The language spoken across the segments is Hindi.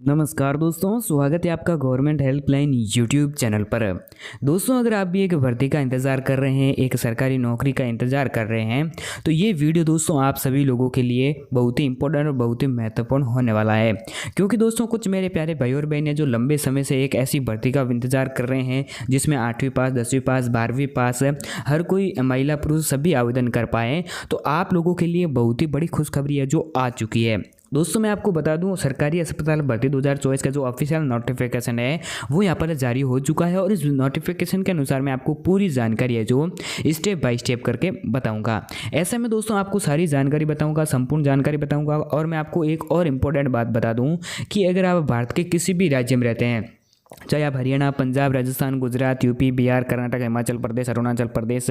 नमस्कार दोस्तों, स्वागत है आपका गवर्नमेंट हेल्पलाइन यूट्यूब चैनल पर। दोस्तों, अगर आप भी एक भर्ती का इंतज़ार कर रहे हैं, एक सरकारी नौकरी का इंतज़ार कर रहे हैं, तो ये वीडियो दोस्तों आप सभी लोगों के लिए बहुत ही इंपॉर्टेंट और बहुत ही महत्वपूर्ण होने वाला है। क्योंकि दोस्तों कुछ मेरे प्यारे भाई और बहन हैं जो लंबे समय से एक ऐसी भर्ती का इंतज़ार कर रहे हैं जिसमें 8वीं पास, 10वीं पास, 12वीं पास हर कोई महिला पुरुष सभी आवेदन कर पाएँ। तो आप लोगों के लिए बहुत ही बड़ी खुशखबरी है जो आ चुकी है। दोस्तों, मैं आपको बता दूं, सरकारी अस्पताल भर्ती 2024 का जो ऑफिशियल नोटिफिकेशन है वो यहाँ पर जारी हो चुका है। और इस नोटिफिकेशन के अनुसार मैं आपको पूरी जानकारी है जो स्टेप बाय स्टेप करके बताऊंगा। ऐसे में दोस्तों आपको सारी जानकारी बताऊंगा, संपूर्ण जानकारी बताऊंगा। और मैं आपको एक और इम्पोर्टेंट बात बता दूँ कि अगर आप भारत के किसी भी राज्य में रहते हैं, चाहे आप हरियाणा, पंजाब, राजस्थान, गुजरात, यूपी, बिहार, कर्नाटक, हिमाचल प्रदेश, अरुणाचल प्रदेश,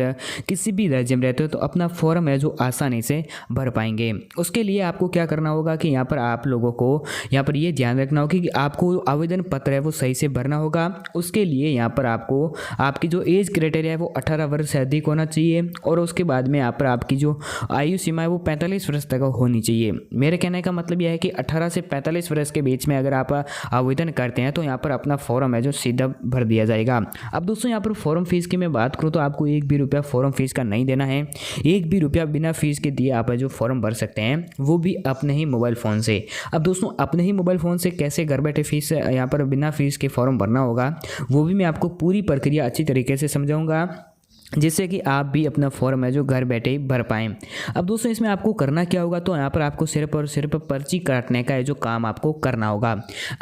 किसी भी राज्य में रहते हो तो अपना फॉर्म है जो आसानी से भर पाएंगे। उसके लिए आपको क्या करना होगा कि यहाँ पर आप लोगों को यहाँ पर ये ध्यान रखना होगा कि आपको आवेदन पत्र है वो सही से भरना होगा। उसके लिए यहाँ पर आपको आपकी जो एज क्राइटेरिया है वो 18 वर्ष से अधिक होना चाहिए। और उसके बाद में यहाँ पर आपकी जो आयु सीमा है वो 45 वर्ष तक होनी चाहिए। मेरे कहने का मतलब यह है कि 18 से 45 वर्ष के बीच में अगर आप आवेदन करते हैं तो यहाँ पर अपना फॉर्म है जो सीधा भर दिया जाएगा। अब दोस्तों यहाँ पर फॉर्म फीस की मैं बात करूँ तो आपको 1 भी रुपया फॉर्म फीस का नहीं देना है। 1 भी रुपया बिना फीस के दिए आप जो फॉर्म भर सकते हैं वो भी अपने ही मोबाइल फ़ोन से। अब दोस्तों अपने ही मोबाइल फ़ोन से कैसे घर बैठे फीस यहाँ पर बिना फीस के फॉर्म भरना होगा वो भी मैं आपको पूरी प्रक्रिया अच्छी तरीके से समझाऊंगा, जिससे कि आप भी अपना फॉर्म है जो घर बैठे ही भर पाएँ। अब दोस्तों इसमें आपको करना क्या होगा, तो यहाँ पर आपको सिर्फ और सिर्फ पर्ची काटने का है जो काम आपको करना होगा।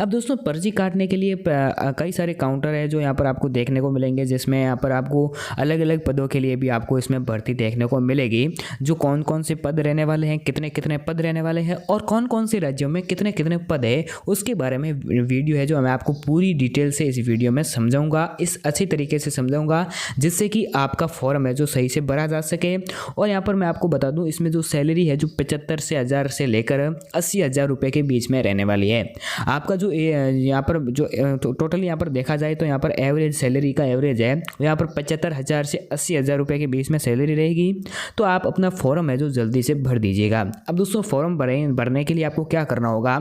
अब दोस्तों पर्ची काटने के लिए कई सारे काउंटर है जो यहाँ पर आपको देखने को मिलेंगे, जिसमें यहाँ पर आपको अलग अलग पदों के लिए भी आपको इसमें भर्ती देखने को मिलेगी। जो कौन कौन से पद रहने वाले हैं, कितने कितने पद रहने वाले हैं और कौन कौन से राज्यों में कितने कितने पद है, उसके बारे में वीडियो है जो मैं आपको पूरी डिटेल से इस वीडियो में समझाऊँगा, इस अच्छी तरीके से समझाऊँगा जिससे कि आप का फॉर्म है जो सही से भरा जा सके। और यहाँ पर मैं आपको बता दूं इसमें जो सैलरी है जो 75 से 1000 से लेकर 80,000 रुपये के बीच में रहने वाली है। आपका जो यहाँ पर जो टोटल यहाँ पर देखा जाए तो यहाँ पर एवरेज सैलरी का एवरेज है यहाँ पर 75,000 से 80,000 रुपये के बीच में सैलरी रहेगी। तो आप अपना फॉर्म है जो जल्दी से भर दीजिएगा। अब दोस्तों फॉर्म भरने के लिए आपको क्या करना होगा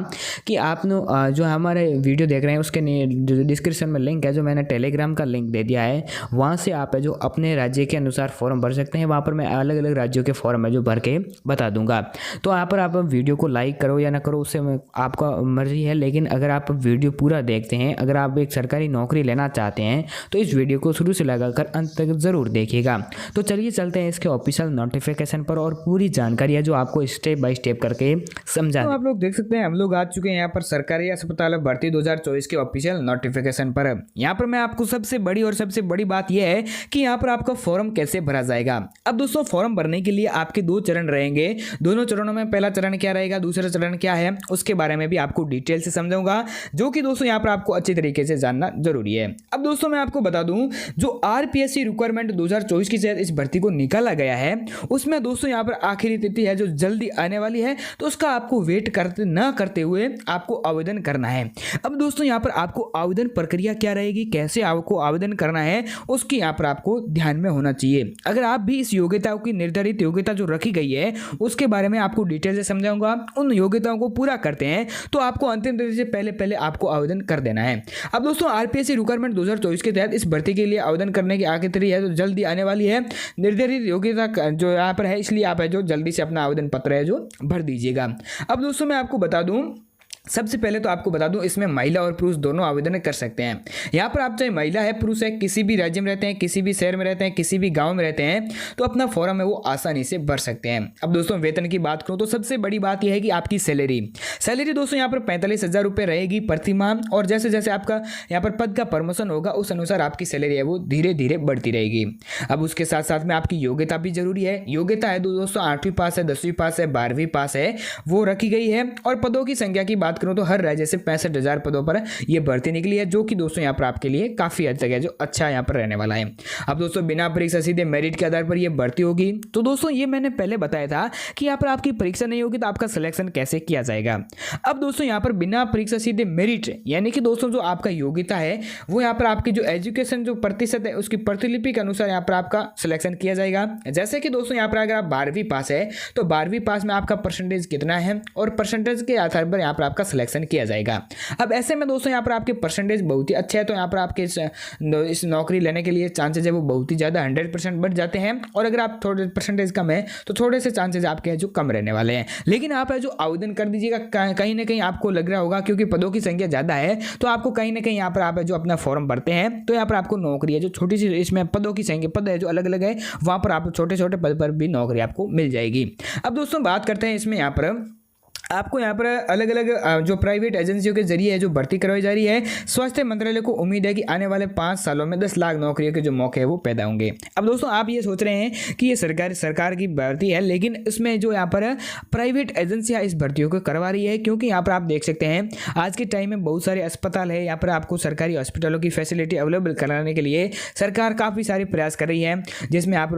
कि आप जो हमारे वीडियो देख रहे हैं उसके डिस्क्रिप्शन में लिंक है जो मैंने टेलीग्राम का लिंक दे दिया है, वहाँ से आप है जो अपने राज्य के अनुसार फॉर्म भर सकते हैं। वहाँ पर मैं अलग अलग राज्यों के फॉर्म है जो भर के बता दूंगा। तो यहाँ पर आप वीडियो को लाइक करो या ना करो उससे आपका मर्जी है, लेकिन अगर आप वीडियो पूरा देखते हैं, अगर आप एक सरकारी नौकरी लेना चाहते हैं तो इस वीडियो को शुरू से लगाकर अंत तक जरूर देखिएगा। तो चलिए चलते हैं इसके ऑफिशियल नोटिफिकेशन पर और पूरी जानकारी है जो आपको स्टेप बाय स्टेप करके समझा। तो आप लोग देख सकते हैं हम लोग आ चुके हैं यहाँ पर सरकारी अस्पताल भर्ती 2024 के ऑफिशियल नोटिफिकेशन पर। यहाँ पर मैं आपको सबसे बड़ी और सबसे बड़ी बात यह है कि यहाँ पर आपका फॉर्म कैसे भरा जाएगा। अब दोस्तों फॉर्म भरने के लिए आपके 2 चरण रहेंगे। दोनों चरणों में पहला चरण क्या रहेगा, दूसरा चरण क्या है, उसके बारे में भी आपको डिटेल से समझाऊंगा, जो कि दोस्तों यहाँ पर आपको अच्छी तरीके से जानना जरूरी है। अब दोस्तों मैं आपको बता दूं जो आरपीएससी रिक्वायरमेंट 2024 के तहत इस भर्ती को निकाला गया है उसमें दोस्तों यहाँ पर आखिरी तिथि है जो जल्दी आने वाली है, तो उसका आपको वेट करते हुए आपको आवेदन करना है। अब दोस्तों यहाँ पर आपको आवेदन प्रक्रिया क्या रहेगी, कैसे आपको आवेदन करना है, उसकी यहाँ पर आपको ध्यान में होना चाहिए। अगर आप भी इस योग्यताओं की निर्धारित योग्यता जो रखी गई है उसके बारे में आपको डिटेल से समझाऊंगा, उन योग्यताओं को पूरा करते हैं तो आपको अंतिम तिथि से पहले आपको आवेदन कर देना है। अब दोस्तों आरपीएससी रिक्वायरमेंट 2024 के तहत इस भर्ती के लिए आवेदन करने की आखिरी तिथि है जो जल्दी आने वाली है। निर्धारित योग्यता जो यहाँ पर है, इसलिए आप है जो जल्दी से अपना आवेदन पत्र है जो भर दीजिएगा। अब दोस्तों मैं आपको बता दूं, सबसे पहले तो आपको बता दूं इसमें महिला और पुरुष दोनों आवेदन कर सकते हैं। यहाँ पर आप चाहे महिला है, पुरुष है, किसी भी राज्य में रहते हैं, किसी भी शहर में रहते हैं, किसी भी गांव में रहते हैं, तो अपना फॉर्म है वो आसानी से भर सकते हैं। अब दोस्तों वेतन की बात करूँ तो सबसे बड़ी बात यह है कि आपकी सैलरी दोस्तों यहाँ पर 45,000 रुपये रहेगी प्रति माह। और जैसे जैसे आपका यहाँ पर पद का प्रमोशन होगा उस अनुसार आपकी सैलरी है वो धीरे धीरे बढ़ती रहेगी। अब उसके साथ साथ में आपकी योग्यता भी जरूरी है। योग्यता है दोस्तों 8वीं पास है, 10वीं पास है, 12वीं पास है, वो रखी गई है। और पदों की संख्या की बात करूं तो हर राज्य से 65,000 पदों पर यह भर्ती निकली है, जो कि दोस्तों यहाँ पर आपके लिए काफी हद तक है जो अच्छा यहाँ पर रहने वाला है। अब दोस्तों बिना परीक्षा सीधे मेरिट के आधार पर यह भर्ती होगी। तो दोस्तों ये मैंने पहले बताया था कि यहाँ पर आपकी परीक्षा नहीं होगी तो आपका सिलेक्शन कैसे किया जाएगा। अब दोस्तों यहाँ पर बिना परीक्षा सीधे मेरिट यानी कि दोस्तों जो आपका योग्यता है वो यहाँ पर आपकी जो एजुकेशन जो प्रतिशत है उसकी प्रतिलिपि के अनुसार यहाँ पर आपका सिलेक्शन किया जाएगा। जैसे कि दोस्तों यहाँ पर अगर आप 12वीं पास है तो 12वीं पास में आपका परसेंटेज कितना है और परसेंटेज के आधार पर यहाँ पर आपका आपका सिलेक्शन किया जाएगा। अब ऐसे में दोस्तों यहाँ पर आपके परसेंटेज बहुत ही अच्छे है, तो यहाँ पर आपके इस नौकरी लेने के लिए चांसेज है वो बहुत ही ज़्यादा 100% बढ़ जाते हैं। और अगर आप थोड़े परसेंटेज कम है तो थोड़े से चांसेज आपके जो कम रहने वाले हैं। लेकिन आप जो आवेदन कर दीजिएगा, कहीं ना कहीं आपको लग रहा होगा क्योंकि पदों की संख्या ज़्यादा है तो आपको कहीं ना कहीं यहाँ पर आप जो अपना फॉर्म भरते हैं तो यहाँ पर आपको नौकरी है जो छोटी सी, इसमें पदों की संख्या पद है जो अलग अलग है, वहाँ पर आप छोटे छोटे पद पर भी नौकरी आपको मिल जाएगी। अब दोस्तों बात करते हैं इसमें यहाँ पर आपको यहाँ पर अलग अलग जो प्राइवेट एजेंसियों के जरिए है जो भर्ती करवाई जा रही है। स्वास्थ्य मंत्रालय को उम्मीद है कि आने वाले 5 सालों में 10 लाख नौकरियों के जो मौके हैं वो पैदा होंगे। अब दोस्तों आप ये सोच रहे हैं कि ये सरकार की भर्ती है, लेकिन इसमें जो यहाँ पर प्राइवेट एजेंसियाँ इस भर्तियों को करवा रही है, क्योंकि यहाँ पर आप देख सकते हैं आज के टाइम में बहुत सारे अस्पताल है, यहाँ पर आपको सरकारी हॉस्पिटलों की फैसिलिटी अवेलेबल कराने के लिए सरकार काफ़ी सारे प्रयास कर रही है, जिसमें आप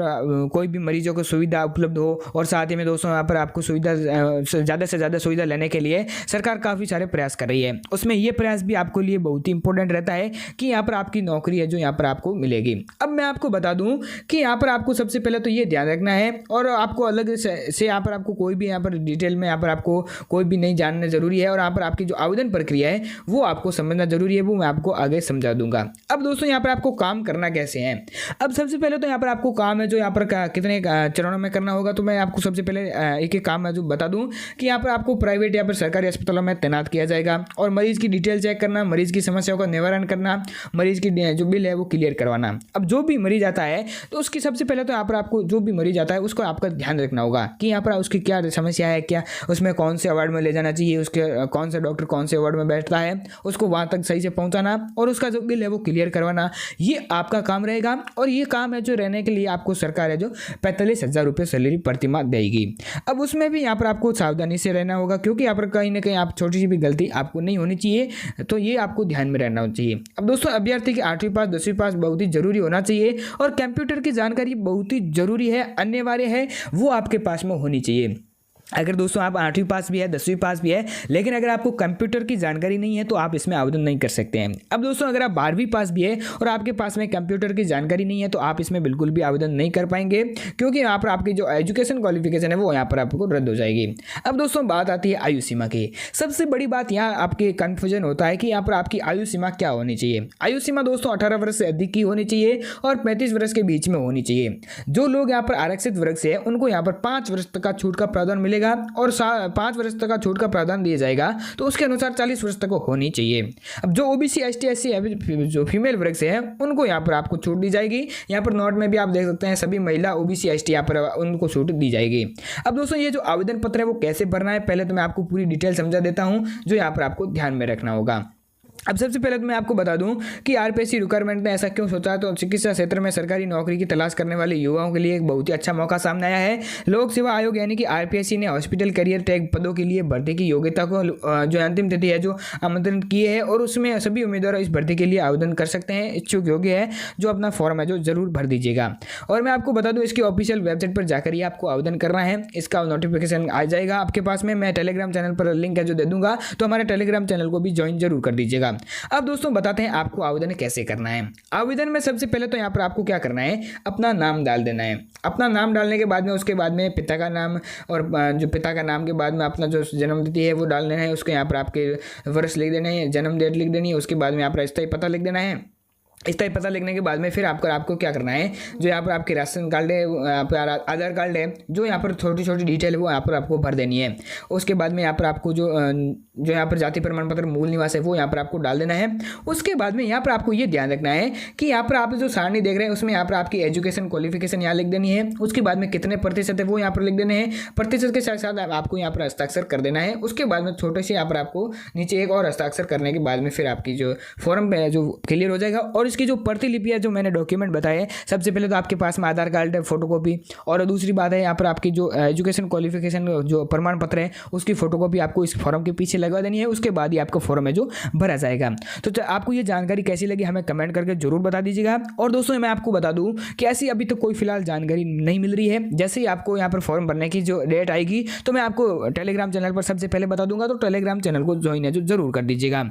कोई भी मरीजों को सुविधा उपलब्ध हो। और साथ ही में दोस्तों यहाँ पर आपको सुविधा ज़्यादा से ज़्यादा सुविधा लेने के लिए सरकार काफ़ी सारे प्रयास कर रही है। उसमें ये प्रयास भी आपके लिए बहुत ही इंपॉर्टेंट रहता है कि यहाँ पर आपकी नौकरी है जो यहाँ पर आपको मिलेगी। अब मैं आपको बता दूं कि यहाँ पर आपको सबसे पहले तो ये ध्यान रखना है, और आपको अलग से यहाँ पर आपको कोई भी यहाँ पर डिटेल में यहाँ पर आपको कोई भी नहीं जानना जरूरी है, और यहाँ पर आपकी जो आवेदन प्रक्रिया है वो आपको समझना जरूरी है, वो मैं आपको आगे समझा दूंगा। अब दोस्तों यहाँ पर आपको काम करना कैसे है। अब सबसे पहले तो यहाँ पर आपको काम है जो यहाँ पर कितने चरणों में करना होगा, तो मैं आपको सबसे पहले एक एक काम है जो बता दूं कि यहाँ पर आपको प्राइवेट या फिर सरकारी अस्पतालों में तैनात किया जाएगा, और मरीज की डिटेल चेक करना, मरीज की समस्याओं का निवारण करना, मरीज की जो बिल है वो क्लियर करवाना। अब जो भी मरीज आता है तो उसकी सबसे पहले तो यहाँ पर आपको जो भी मरीज आता है उसको आपका ध्यान रखना होगा कि यहाँ पर उसकी क्या समस्या है, क्या उसमें कौन से वार्ड में ले जाना चाहिए, उसके कौन से डॉक्टर कौन से वार्ड में बैठता है, उसको वहाँ तक सही से पहुँचाना, और उसका जो बिल है वो क्लियर करवाना, ये आपका काम रहेगा। और ये काम है जो रहने के लिए आपको सरकार है जो 45,000 रुपये सैलरी प्रति माह देगी। अब उसमें भी यहाँ पर आपको सावधानी से रहना होगा, क्योंकि यहाँ पर कहीं ना कहीं आप छोटी सी भी गलती आपको नहीं होनी चाहिए, तो ये आपको ध्यान में रहना चाहिए। अब दोस्तों अभ्यर्थी की 8वीं पास 10वीं पास बहुत ही जरूरी होना चाहिए, और कंप्यूटर की जानकारी बहुत ही जरूरी है, अनिवार्य है, वो आपके पास में होनी चाहिए। अगर दोस्तों आप 8वीं पास भी है 10वीं पास भी है, लेकिन अगर आपको कंप्यूटर की जानकारी नहीं है तो आप इसमें आवेदन नहीं कर सकते हैं। अब दोस्तों अगर आप 12वीं पास भी है और आपके पास में कंप्यूटर की जानकारी नहीं है तो आप इसमें बिल्कुल भी आवेदन नहीं कर पाएंगे, क्योंकि यहाँ पर आपकी जो एजुकेशन क्वालिफिकेशन है वो यहाँ पर आपको रद्द हो जाएगी। अब दोस्तों बात आती है आयु सीमा की। सबसे बड़ी बात यहाँ आपके कन्फ्यूजन होता है कि यहाँ पर आपकी आयु सीमा क्या होनी चाहिए। आयु सीमा दोस्तों 18 वर्ष से अधिक की होनी चाहिए और 35 वर्ष के बीच में होनी चाहिए। जो लोग यहाँ पर आरक्षित वर्ग से है उनको यहाँ पर 5 वर्ष तक का छूट का प्रावधान मिलेगा, और 5 वर्ष तक का छूट का प्रावधान दिया जाएगा, तो उसके अनुसार 40 वर्ष तक होनी चाहिए। अब जो ओबीसी एसटी एससी जो फीमेल वर्ग से है उनको यहाँ पर आपको छूट दी जाएगी। यहाँ पर नोट में भी आप देख सकते हैं सभी महिला ओबीसी एसटी यहाँ पर उनको छूट दी जाएगी। अब दोस्तों ये जो आवेदन पत्र है वो कैसे भरना है, पहले तो मैं आपको पूरी डिटेल समझा देता हूँ जो यहाँ पर आपको ध्यान में रखना होगा। अब सबसे पहले तो मैं आपको बता दूं कि आरपीएससी रिक्वायरमेंट ने ऐसा क्यों सोचा, तो चिकित्सा क्षेत्र में सरकारी नौकरी की तलाश करने वाले युवाओं के लिए एक बहुत ही अच्छा मौका सामने आया है। लोक सेवा आयोग यानी कि आरपीएससी ने हॉस्पिटल करियर टैग पदों के लिए भर्ती की योग्यता को जो अंतिम तिथि है जो आमंत्रित किए है, और उसमें सभी उम्मीदवार इस भर्ती के लिए आवेदन कर सकते हैं। इच्छुक योग्य है जो अपना फॉर्म है जो जरूर भर दीजिएगा। और मैं आपको बता दूँ इसकी ऑफिशियल वेबसाइट पर जाकर ही आपको आवेदन करना है, इसका नोटिफिकेशन आ जाएगा आपके पास में। मैं टेलीग्राम चैनल पर लिंक है जो दे दूंगा, तो हमारे टेलीग्राम चैनल को भी ज्वाइन जरूर कर दीजिएगा। अब दोस्तों बताते हैं आपको आवेदन कैसे करना है। आवेदन में सबसे पहले तो यहाँ पर आपको क्या करना है, अपना नाम डाल देना है। अपना नाम डालने के बाद में उसके बाद में पिता का नाम, और जो पिता का नाम के बाद में अपना जो जन्म तिथि है वो डाल देना है। उसके यहाँ पर आपके वर्ष लिख देना है, जन्म डेट लिख देनी है। उसके बाद में यहाँ पर स्थायी पता लिख देना है। स्थायी पता लिखने के बाद में फिर आपको क्या करना है, जो यहाँ पर आपके राशन कार्ड है, यहाँ पर आधार कार्ड है, जो यहाँ पर छोटी छोटी डिटेल है वो यहाँ पर आपको भर देनी है। उसके बाद में यहाँ पर आपको जो यहाँ पर जाति प्रमाण पत्र मूल निवास है वो यहाँ पर आपको डाल देना है। उसके बाद में यहाँ पर आपको ये ध्यान रखना है कि यहाँ पर आप जो सारणी देख रहे हैं उसमें यहाँ पर आपकी एजुकेशन क्वालिफिकेशन यहाँ लिख देनी है। उसके बाद में कितने प्रतिशत है वो यहाँ पर लिख देने हैं। प्रतिशत के साथ साथ आपको यहाँ पर हस्ताक्षर कर देना है। उसके बाद में छोटे से यहाँ पर आपको नीचे एक और हस्ताक्षर करने के बाद में फिर आपकी जो फॉर्म जो क्लियर हो जाएगा। और इसकी जो प्रतिलिपि है जो मैंने डॉक्यूमेंट बताए, सबसे पहले तो आपके पास में आधार कार्ड है फोटोकॉपी, और दूसरी बात है यहाँ पर आपकी जो एजुकेशन क्वालिफिकेशन जो प्रमाण पत्र है उसकी फोटोकॉपी आपको इस फॉर्म के पीछे लगवा देनी है। उसके बाद ही आपका फॉर्म है जो भरा जाएगा। तो आपको ये जानकारी कैसी लगी हमें कमेंट करके जरूर बता दीजिएगा। और दोस्तों मैं आपको बता दूं कि ऐसी अभी तो कोई फिलहाल जानकारी नहीं मिल रही है। जैसे ही आपको यहाँ पर फॉर्म भरने की जो डेट आएगी तो मैं आपको टेलीग्राम चैनल पर सबसे पहले बता दूंगा, तो टेलीग्राम चैनल को ज्वाइन है जो जरूर कर दीजिएगा।